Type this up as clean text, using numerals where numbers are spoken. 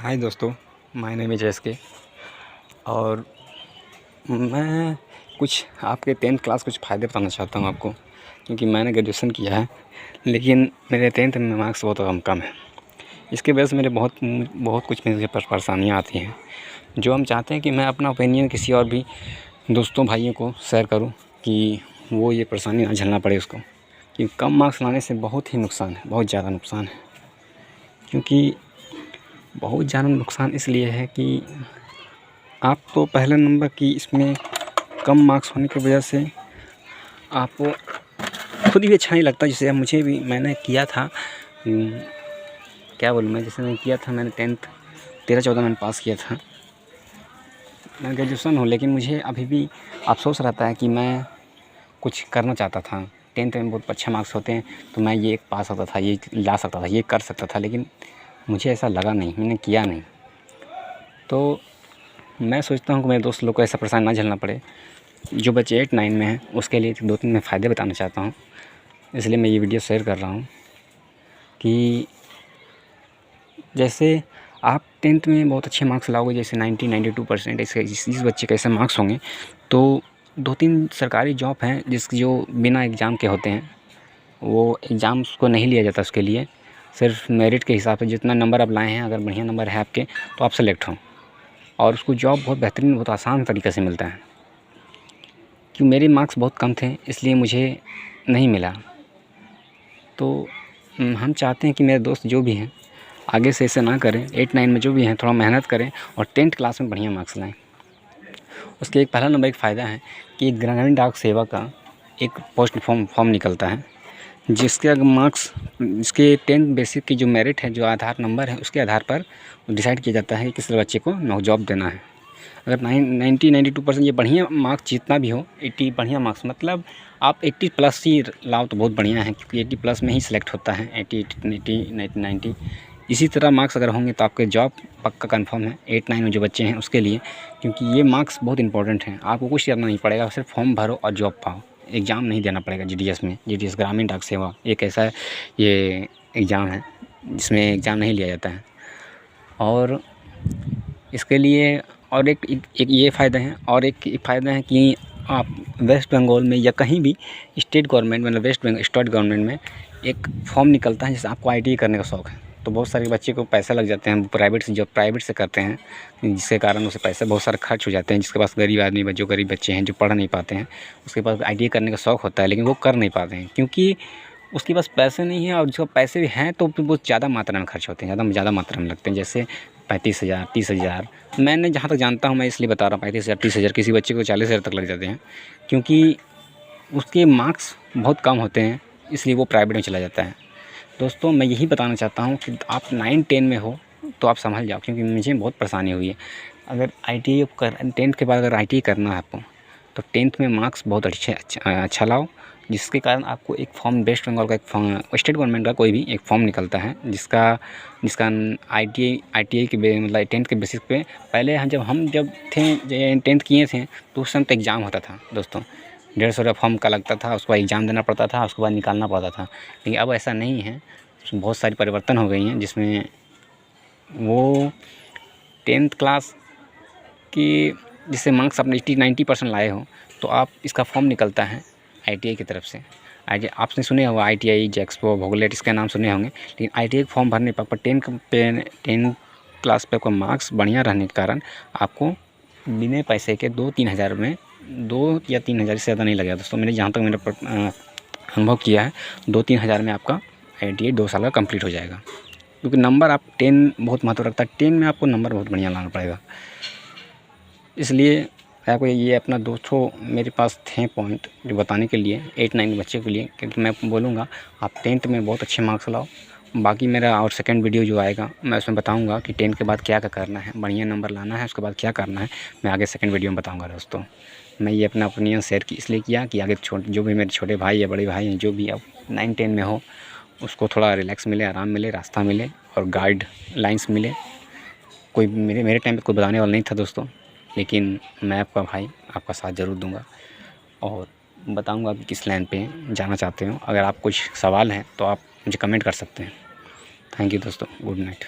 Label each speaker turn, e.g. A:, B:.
A: हाय दोस्तों, my name is SK और मैं कुछ आपके 10th क्लास कुछ फ़ायदे बताना चाहता हूँ आपको, क्योंकि मैंने ग्रेजुएशन किया है लेकिन मेरे 10th में मार्क्स बहुत कम है। इसके वजह से मेरे बहुत कुछ मुझे परेशानियाँ आती हैं, जो हम चाहते हैं कि मैं अपना ओपिनियन किसी और भी दोस्तों भाइयों को शेयर करूँ कि वो ये परेशानी ना झेलना पड़े उसको। कि कम मार्क्स लाने से बहुत ही नुकसान है, बहुत ज़्यादा नुकसान है। क्योंकि बहुत ज़्यादा नुकसान इसलिए है कि आप तो पहले नंबर की इसमें कम मार्क्स होने की वजह से आपको खुद भी अच्छा नहीं लगता। जैसे मुझे भी मैंने किया था, क्या बोलूँ मैं, जैसे मैं किया था, मैंने 10th 13-14 में पास किया था। मैं ग्रेजुएशन हूँ लेकिन मुझे अभी भी अफ़सोस रहता है कि मैं कुछ करना चाहता था। 10th में बहुत अच्छे मार्क्स होते हैं तो मैं ये पा सकता था, ये ला सकता था, ये कर सकता था, लेकिन मुझे ऐसा लगा नहीं, मैंने किया नहीं। तो मैं सोचता हूँ कि मेरे दोस्त लोग को ऐसा परेशानी ना झेलना पड़े। जो बच्चे 8-9 में हैं उसके लिए 2-3 मैं फ़ायदे बताना चाहता हूँ, इसलिए मैं ये वीडियो शेयर कर रहा हूँ कि जैसे आप 10th में बहुत अच्छे मार्क्स लाओगे, जैसे 90-92% ऐसे जिस बच्चे के ऐसे मार्क्स होंगे, तो 2-3 सरकारी जॉब हैं जो बिना एग्ज़ाम के होते हैं। वो एग्ज़ाम्स को नहीं लिया जाता, उसके लिए सिर्फ मेरिट के हिसाब से जितना नंबर आप लाए हैं, अगर बढ़िया नंबर है आपके तो आप सेलेक्ट हों, और उसको जॉब बहुत बेहतरीन, बहुत आसान तरीक़े से मिलता है। क्योंकि मेरे मार्क्स बहुत कम थे इसलिए मुझे नहीं मिला। तो हम चाहते हैं कि मेरे दोस्त जो भी हैं आगे से ऐसे ना करें, 8-9 में जो भी हैं थोड़ा मेहनत करें और 10th क्लास में बढ़िया मार्क्स लाएँ। उसके एक पहला नंबर एक फ़ायदा है कि ग्रामीण डाक सेवा का एक पोस्ट फॉर्म निकलता है, जिसके अगर मार्क्स, इसके 10th बेसिक की जो मेरिट है, जो आधार नंबर है, उसके आधार पर डिसाइड किया जाता है कि किस बच्चे को जॉब देना है। अगर 90-92% ये बढ़िया मार्क्स जितना भी हो, 80 बढ़िया मार्क्स, मतलब आप 80 प्लस ही लाओ तो बहुत बढ़िया है, क्योंकि 80 प्लस में ही सिलेक्ट होता है। 80-90 इसी तरह मार्क्स अगर होंगे तो आपके जॉब पक्का कंफर्म है 8-9 में जो बच्चे हैं उसके लिए। क्योंकि ये मार्क्स बहुत इंपॉर्टेंट हैं, आपको कुछ करना नहीं पड़ेगा, सिर्फ फॉर्म भरो और जॉब पाओ। एग्ज़ाम नहीं देना पड़ेगा। GDS में, GDS ग्रामीण डाक सेवा एक ऐसा ये एग्ज़ाम है जिसमें एग्ज़ाम नहीं लिया जाता है। और इसके लिए और एक ये फ़ायदा है, और एक फ़ायदा है कि आप वेस्ट बंगाल में या कहीं भी स्टेट गवर्नमेंट, मतलब स्टेट गवर्नमेंट में एक फॉर्म निकलता है, जैसे आपको ITI करने का शौक़ है तो बहुत सारे बच्चे को पैसा लग जाते हैं, जो प्राइवेट से करते हैं, जिसके कारण उसे पैसे बहुत सारे खर्च हो जाते हैं। जिसके पास गरीब आदमी, जो गरीब बच्चे हैं, जो पढ़ नहीं पाते हैं, उसके पास ITI करने का शौक़ होता है लेकिन वो कर नहीं पाते हैं क्योंकि उसके पास पैसे नहीं हैं, और जिसके पैसे भी हैं तो फिर बहुत ज़्यादा मात्रा में खर्च होते हैं, ज़्यादा मात्रा में लगते हैं। जैसे 35,000 30,000, मैंने जहाँ तक जानता हूँ, मैं इसलिए बता रहा हूँ, 35,000 30,000, किसी बच्चे को 40,000 तक लग जाते हैं, क्योंकि उसके मार्क्स बहुत कम होते हैं, इसलिए वो प्राइवेट में चला जाता है। दोस्तों, मैं यही बताना चाहता हूँ कि आप 9-10 में हो तो आप संभल जाओ, क्योंकि मुझे बहुत परेशानी हुई है। अगर ITI 10th के बाद अगर ITI करना है आपको, तो 10th में मार्क्स बहुत अच्छा लाओ, जिसके कारण आपको एक फॉर्म, वेस्ट बंगाल का एक फॉर्म, स्टेट गवर्नमेंट का कोई भी एक फॉर्म निकलता है, जिसका ITI के मतलब 10th के बेसिस पे। पहले हम जब थे 10th किए थे तो उस समय तो एग्ज़ाम होता था दोस्तों, 150 रुपये फॉर्म का लगता था, उसके बाद एग्ज़ाम देना पड़ता था, उसके बाद निकालना पड़ता था। लेकिन अब ऐसा नहीं है, बहुत सारी परिवर्तन हो गई हैं, जिसमें वो 10th क्लास की जिससे मार्क्स आपने 80-90% लाए हो तो आप इसका फॉर्म निकलता है ITI की तरफ से। ITI आपने सुने होगा, ITI, JEXPO, भोगलेट, इसके नाम सुने होंगे, लेकिन ITI फॉर्म भरने पर 10 क्लास पे आपका मार्क्स बढ़िया रहने के कारण आपको बिना पैसे के 2-3 हज़ार में, 2 या 3 हज़ार से ज़्यादा नहीं लगेगा दोस्तों। मैंने जहाँ तक मेरा अनुभव किया है, 2-3 हज़ार में आपका ITI 2 साल का कंप्लीट हो जाएगा। क्योंकि नंबर आप 10 बहुत महत्व रखता है, 10 में आपको नंबर बहुत बढ़िया लाना पड़ेगा। इसलिए आपको ये अपना दोस्तों मेरे पास थे पॉइंट जो बताने के लिए 8-9 बच्चे के लिए, क्योंकि मैं बोलूँगा आप 10th में बहुत अच्छे मार्क्स लाओ। बाकी मेरा और सेकंड वीडियो जो आएगा मैं उसमें बताऊँगा कि 10th के बाद क्या क्या करना है, बढ़िया नंबर लाना है, उसके बाद क्या करना है, मैं आगे सेकंड वीडियो में बताऊँगा दोस्तों। मैं ये अपना ओपिनियन शेयर इसलिए किया कि आगे जो भी मेरे छोटे भाई या बड़े भाई हैं, जो भी अब 9-10 में हो, उसको थोड़ा रिलैक्स मिले, आराम मिले, रास्ता मिले और गाइडलाइंस मिले। कोई मेरे टाइम पे कोई बताने वाला नहीं था दोस्तों, लेकिन मैं आपका भाई आपका साथ ज़रूर दूंगा और बताऊंगा कि किस लाइन पे जाना चाहते हो। अगर आप कुछ सवाल हैं तो आप मुझे कमेंट कर सकते हैं। थैंक यू दोस्तों, गुड नाइट।